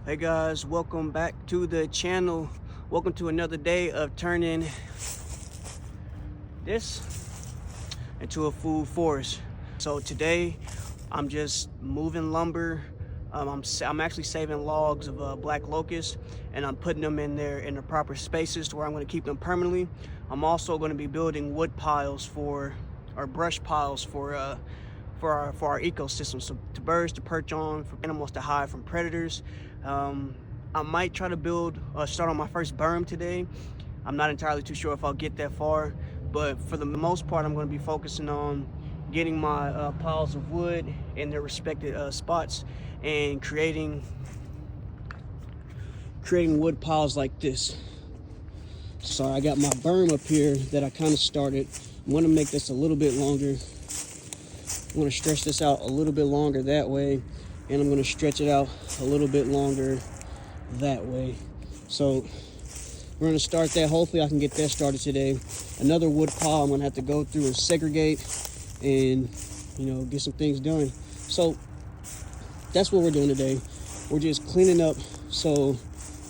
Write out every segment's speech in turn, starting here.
Hey guys, welcome back to the channel. Welcome to another day of turning this into a food forest. So today I'm just moving lumber. I'm actually saving logs of black locust, and I'm putting them in there in the proper spaces to where I'm going to keep them permanently. I'm also going to be building wood piles or brush piles for our ecosystem, so to birds to perch on, for animals to hide from predators. I might try to start on my first berm today. I'm not entirely too sure if I'll get that far, but for the most part, I'm going to be focusing on getting my piles of wood in their respected spots and creating wood piles like this. So I got my berm up here that I kind of started. I want to make this a little bit longer. I'm going to stretch this out a little bit longer that way, and I'm going to stretch it out a little bit longer that way. So we're going to start that. Hopefully I can get that started today. Another wood pile I'm going to have to go through and segregate and, get some things done. So that's what we're doing today. We're just cleaning up so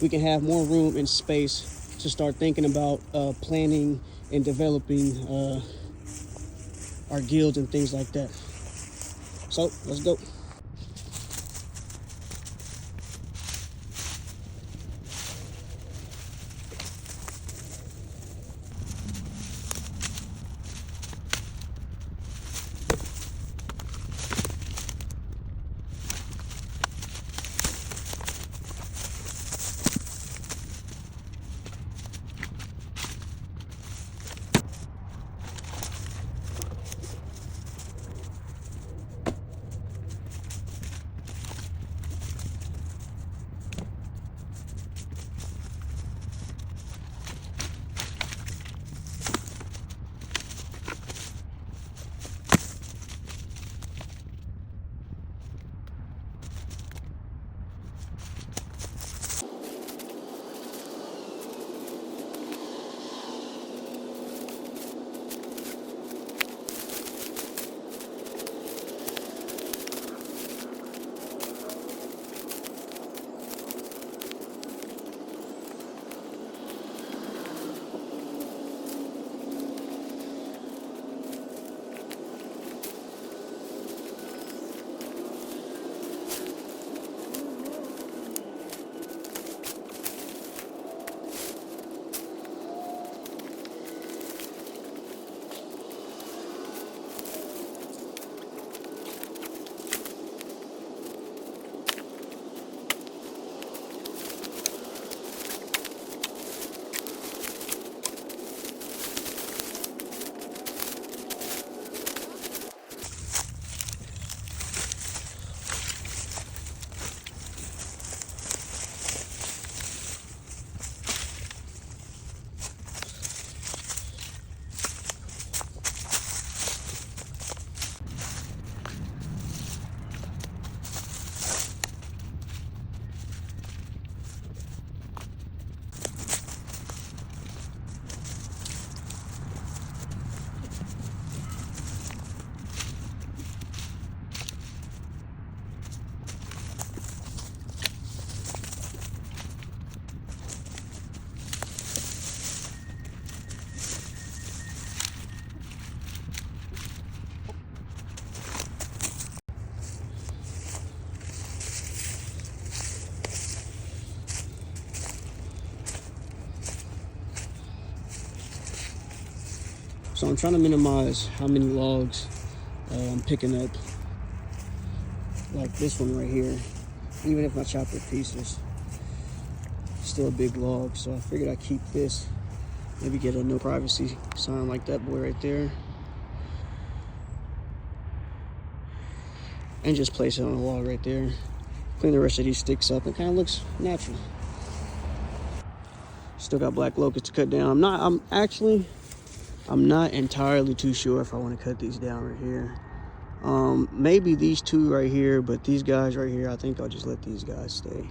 we can have more room and space to start thinking about planning and developing our guilds and things like that. So let's go. So I'm trying to minimize how many logs I'm picking up, like this one right here. Even if I chop it pieces, still a big log. So I figured I'd keep this, maybe get a no privacy sign like that boy right there, and just place it on a log right there. Clean the rest of these sticks up. It kind of looks natural. Still got black locust to cut down. I'm not entirely too sure if I want to cut these down right here. Maybe these two right here, but these guys right here, I think I'll just let these guys stay.